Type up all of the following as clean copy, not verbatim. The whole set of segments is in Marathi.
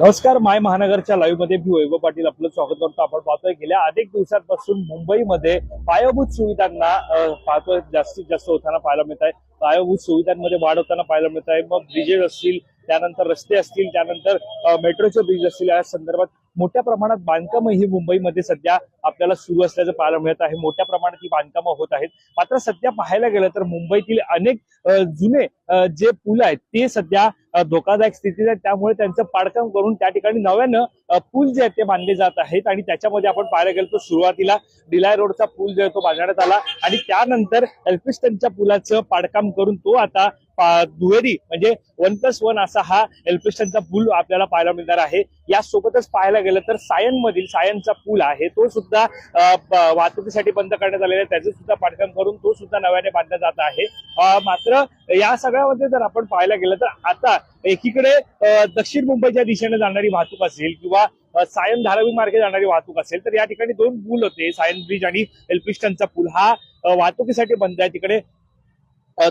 नमस्कार, माय महानगरच्या लाईव्ह मध्ये मी वैभव पाटील आपलं स्वागत करतो। आपण पाहतोय गेल्या अनेक दिवसांपासून मुंबईमध्ये पायाभूत सुविधांना पाहतोय जास्तीत जास्त होताना पाहायला मिळत आहे। पायाभूत सुविधांमध्ये वाढ होताना पाहायला मिळत आहे। मग ब्रिजेस असतील, त्यानंतर रस्ते असतील, त्यानंतर मेट्रोचे ब्रिज असतील, या संदर्भात मोठ्या प्रमाणात बांधकाम ही मुंबईमध्ये सध्या आपल्याला सुरू असल्याचं पाहायला मिळत आहे। मोठ्या प्रमाणात ही बांधकामं होत आहेत। मात्र सध्या पाहायला गेलं तर मुंबईतील अनेक जुने जे पूल आहेत ते सध्या धोकादायक स्थितीत आहेत। त्यामुळे त्यांचं पाडकाम करून त्या ठिकाणी नव्यानं पूल जे आहेत ते बांधले जात आहेत। आणि त्याच्यामध्ये आपण पाहायला गेलो तर सुरुवातीला डिलाय रोडचा पूल जो आहे तो बांधण्यात आला आणि त्यानंतर एल्फिस्टनच्या पुलाचं पाडकाम करून तो आता दुहेरी म्हणजे 1+1 असा हा एल्फिस्टनचा पूल आपल्याला पाहायला मिळणार आहे। यासोबतच पाहायला गेलं तर सायनमधील सायनचा पूल आहे तो सुद्धा वाहतुकीसाठी बंद करण्यात आलेला आहे। त्याचं सुद्धा पाडकाम करून तो सुद्धा नव्याने बांधला जात आहे। मात्र या सगळ्यामध्ये जर आपण पाहायला गेलं तर आता एकीकडे दक्षिण मुंबईच्या दिशेने जाणारी वाहतूक असेल किंवा सायन धारावी मार्गे जाणारी वाहतूक असेल तर या ठिकाणी दोन पूल होते, सायन ब्रिज आणि एल्फिस्टनचा पूल हा वाहतुकीसाठी बंद आहे। तिकडे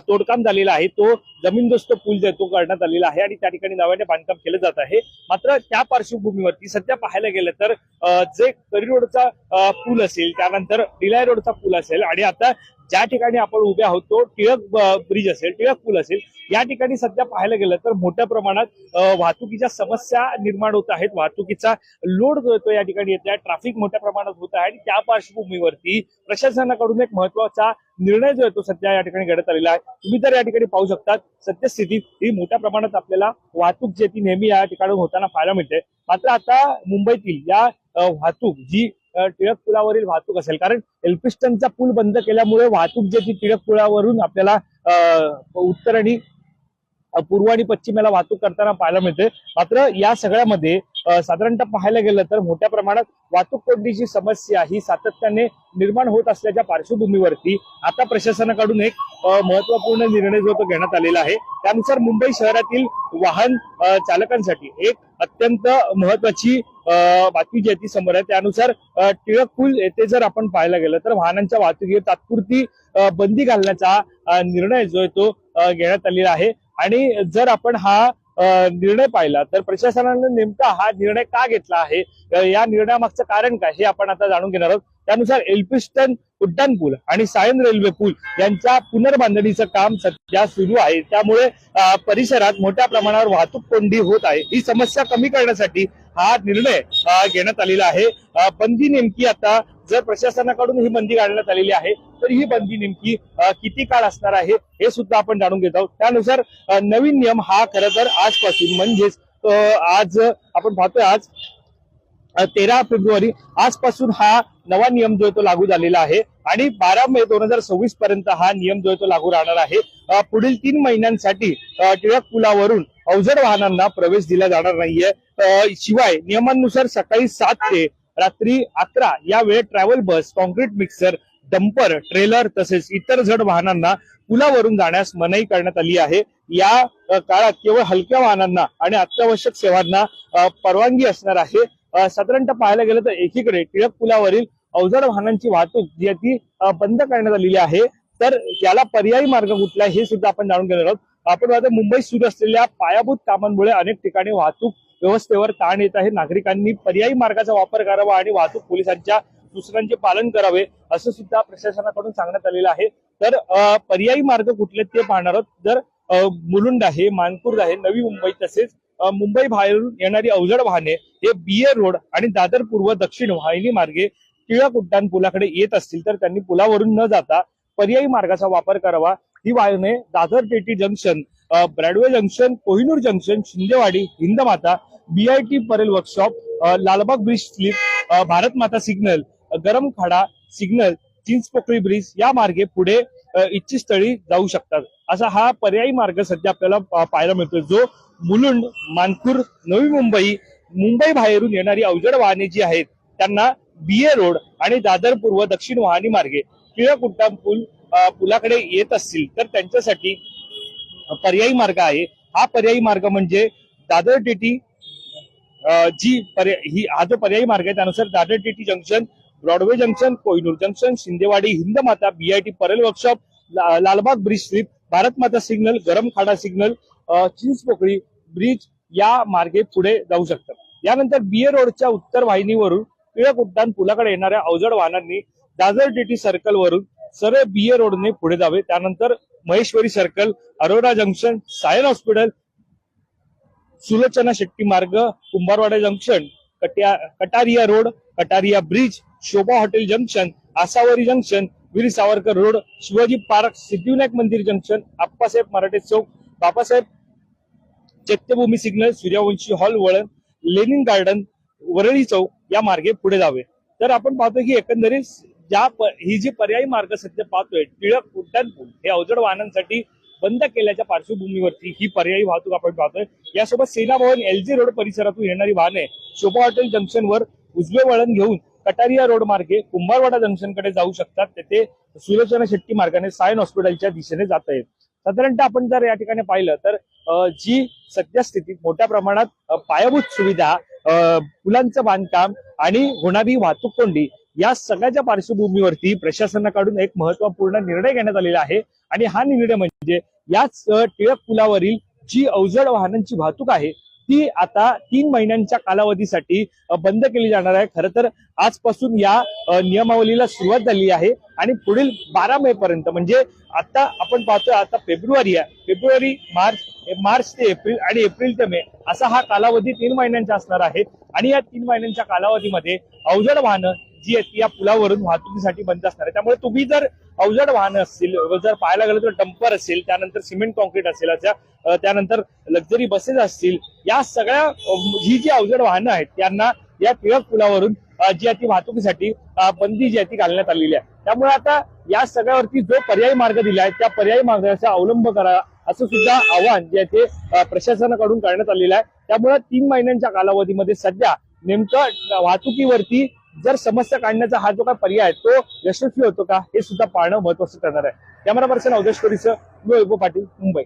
तोडकाम झालेला आहे, तो जमीनदोस्त पूल जो तो करण्यात आलेला आहे आणि त्या ठिकाणी नव्याने बांधकाम केलं जात आहे। मात्र त्या पार्श्वभूमीवरती सध्या पाहायला गेलं तर जे करी रोडचा पूल असेल, त्यानंतर डिलाय रोडचा पूल असेल आणि आता ज्या ठिकाणी आपण उभे आहोत तो टिळक ब्रिज असेल, टिळक पूल असेल, या ठिकाणी सध्या पाहायला गेलं तर मोठ्या प्रमाणात वाहतुकीच्या समस्या निर्माण होत आहेत। वाहतुकीचा लोड जो येतो या ठिकाणी येत आहे, ट्रॅफिक मोठ्या प्रमाणात होत आहे आणि त्या पार्श्वभूमीवरती प्रशासनाकडून एक महत्वाचा निर्णय जो आहे तो सध्या या ठिकाणी घडत आलेला आहे। तुम्ही तर या ठिकाणी पाहू शकता सद्यस्थितीत ही मोठ्या प्रमाणात आपल्याला वाहतूक जी ती नेहमी या ठिकाणी होताना पाहायला मिळते। मात्र आता मुंबईतील या वाहतूक जी टिळक पुलावरील वाहतूक असेल, कारण एल्फिस्टनचा पूल बंद केल्यामुळे वाहतूक जी ती टिळक पुलावरून आपल्याला उत्तर आणि पूर्व आणि पश्चिमेला वाहतूक करताना पाहायला मिळते। मात्र या सगळ्यामध्ये साधारणतः पाहायला गेलं तर मोठ्या प्रमाणात वाहतूक कोंडीची समस्या ही सातत्याने निर्माण होत असल्याच्या पार्श्वभूमीवरती आता प्रशासनाकडून एक महत्वपूर्ण निर्णय जो तो घेण्यात आलेला आहे। त्यानुसार मुंबई शहरातील वाहन चालकांसाठी एक अत्यंत महत्वाची बातमी जी आहे ती समोर आहे। त्यानुसार टिळक पूल येथे जर आपण पाहायला गेलं तर वाहनांच्या वाहतुकीवर तात्पुरती बंदी घालण्याचा निर्णय जो आहे तो घेण्यात आलेला आहे। आणि जर आपण हा निर्णय पाहिला तर प्रशासनाने नेमका हा निर्णय का घेतला आहे, या निर्णयामागचं कारण काय हे आपण आता जाणून घेणार आहोत। त्यानुसार एल्फिस्टन उड्डाण पूल आणि सायन रेल्वे पूल यांच्या पुनर्बांधणीचं काम सध्या सुरू आहे। त्यामुळे परिसरात मोठ्या प्रमाणावर वाहतूक कोंडी होत आहे। ही समस्या कमी करण्यासाठी हा निर्णय घेण्यात आलेला आहे। बंदी नेमकी आता जर प्रशासनाकडून ही बंदी घालण्यात आलेली आहे तर ही बंदी नेमकी किती काळ असणार आहे हे सुद्धा आपण जाणून घेत आहोत। त्यानुसार नवीन नियम हा खरं तर आजपासून म्हणजेच आज आपण पाहतोय आज 13 फेब्रुवारी आजपासून हा नवा नियम जो आहे तो लागू झालेला आहे आणि 12 मे 2026 पर्यंत हा नियम जो आहे तो लागू राहणार आहे। पुढील 3 महिन्यांसाठी टिळक पुलावरून अवजड वाहनांना प्रवेश दिला जाणार नाहीये। शिवाय नियमानुसार सकाळी 7 ते रात्री 11 या वेळेत ट्रॅव्हल बस, कॉन्क्रीट मिक्सर, डंपर, ट्रेलर तसेच इतर जड वाहनांना पुलावरून जाण्यास मनाई करण्यात आली आहे। या काळात केवळ हलक्या वाहनांना आणि अत्यावश्यक सेवांना परवानगी असणार आहे। साधारणतः पाहायला गेलं तर एकीकडे टिळक पुलावरील अवजड वाहनांची वाहतूक जी आहे ती बंद करण्यात आलेली आहे, तर याला पर्यायी मार्ग कुठला हे सुद्धा आपण जाणून घेणार आहोत। आपण आता मुंबईत सुरू असलेल्या पायाभूत कामांमुळे अनेक ठिकाणी वाहतूक व्यवस्थेवर ताण येत आहे। नागरिकांनी पर्यायी मार्गाचा वापर करावा आणि वाहतूक पोलिसांच्या सूचनांचे पालन करावे असं सुद्धा प्रशासनाकडून सांगण्यात आलेलं आहे। तर पर्यायी मार्ग कुठले ते पाहणार आहोत। जर मुलुंड आहे, मानपूर आहे, नवी मुंबई तसेच मुंबई बाहेरून येणारी अवजड वाहने हे BA रोड आणि दादर पूर्व दक्षिण वाहिनी मार्गे टिळक उड्डाण पुलाकडे येत असतील तर त्यांनी पुलावरून न जाता पर्यायी मार्गाचा वापर करावा। ही वाहने Dadar TT junction, Broadway junction, Kohinoor junction, Shindewadi, Hindmata, BIT Parel workshop, Lalbaug bridge slip, Bharat Mata signal, Garamkhada signal, Chinchpokli bridge या मार्गे पुढे इच्छितस्थळी जाऊ शकतात। असा हा पर्यायी मार्ग सध्या आपल्याला पाहायला मिळतो, जो मुलुंड, मानपूर, नवी मुंबई, मुंबई बाहेरून येणारी अवजड वाहने जी आहेत त्यांना BA रोड आणि दादर पूर्व दक्षिण वाहिनी मार्गे टिळक उड्डाण पुलाकडे येत असतील तर त्यांच्यासाठी पर्यायी मार्ग आहे। हा पर्यायी मार्ग म्हणजे दादर टेटी हा जो पर्यायी मार्ग आहे त्यानुसार Dadar TT junction, Broadway junction, Kohinoor junction, Shindewadi, Hindmata, BIT Parel workshop, Lalbaug bridge slip, Bharat Mata signal, Garamkhada signal, Chinchpokli bridge या मार्गे पुढे जाऊ शकतात. यानंतर बीए रोडच्या उत्तर वाहिनीवरून टिळक उड्डाण पुलाकडे येणाऱ्या अवजड वाहनांनी दादर टीटी सर्कल वरून सरळ बीए रोडने पुढे जावे. त्यानंतर Maheshwari circle, Aurora junction, Sion hospital, Sulochana Shetty मार्ग, Kumbharwada junction, Kataria road, Kataria bridge, Shobha hotel junction, Asavari junction, Veer Savarkar road, Shivaji park, Siddhivinayak मंदिर जंक्शन, आप्पासाहेब मराठे चौक, बाबासाहेब चैत्यभूमी सिग्नल, सूर्यवंशी हॉल वळण, लेनिन गार्डन, वरळी चौक या मार्गे पुढे जावे. तर आपण पाहतो की एकंदरीत ही जी पर्यायी मार्ग सध्या पाहतोय टिळक उड्डाण पूल हे अवजड वाहनांसाठी बंद केल्याच्या पार्श्वभूमीवरती ही पर्यायी वाहतूक आपण पाहतोय. यासोबत सेना भवन, एलजी रोड परिसरातून येणारी वाहने शोभा हॉटेल जंक्शनवर उजवे वळण घेऊन कटारिया रोड मार्गे कुंभारवाडा जंक्शन कडे जाऊ शकतात. तेथे सुलोचना शेट्टी मार्गाने सायन हॉस्पिटलच्या दिशेने जाता येईल. साधारणतः आपण जर या ठिकाणी पाहिलं तर जी सध्या स्थितीत मोठ्या प्रमाणात पायाभूत सुविधा, पुलांचं बांधकाम आणि होणारी वाहतूक कोंडी या सगळ्याच्या पार्श्वभूमीवरती प्रशासनाकडून एक महत्वपूर्ण निर्णय घेण्यात आलेला आहे. आणि हा निर्णय म्हणजे याच टिळक पुलावरील जी अवजड वाहनांची वाहतूक आहे ती आता 3 महिन्यांच्या कालावधीसाठी बंद केली जाणार आहे. खरं तर आजपासून या नियमावलीला सुरुवात झाली आहे आणि पुढील 12 मे पर्यंत, म्हणजे आता आपण पाहतोय आता फेब्रुवारी आहे, फेब्रुवारी, मार्च ते एप्रिल आणि एप्रिल ते मे असा हा कालावधी 3 महिन्यांचा असणार आहे. आणि या 3 महिन्यांच्या कालावधीमध्ये अवजड वाहनं जी आहेत या पुलावरून वाहतुकीसाठी बंद असणार आहे. त्यामुळे तुम्ही जर अवजड वाहनं असतील, जर पाहायला गेलं तर डंपर असेल, त्यानंतर सिमेंट कॉन्क्रीट असेल, त्यानंतर लक्झरी बसेस असतील, या सगळ्या ही जी अवजड वाहनं आहेत त्यांना या टिळक पुलावरून जी आहे ती वाहतुकीसाठी बंदी जी आहे ती घालण्यात आलेली आहे. त्यामुळे आता या सगळ्यावरती जो पर्यायी मार्ग दिला आहे त्या पर्यायी मार्गाचा अवलंब करा असं सुद्धा आवाहन जे आहे ते प्रशासनाकडून करण्यात आलेलं आहे. त्यामुळे 3 महिन्यांच्या कालावधीमध्ये सध्या नेमकं वाहतुकीवरती जर समस्या काढण्याचा हा जो काय पर्याय आहे तो यशस्वी होतो का हे सुद्धा पाहणं महत्वाचं ठरणार आहे. कॅमेरा पर्सन अवधेश कोरीसह मी वैभव पाटील, मुंबई.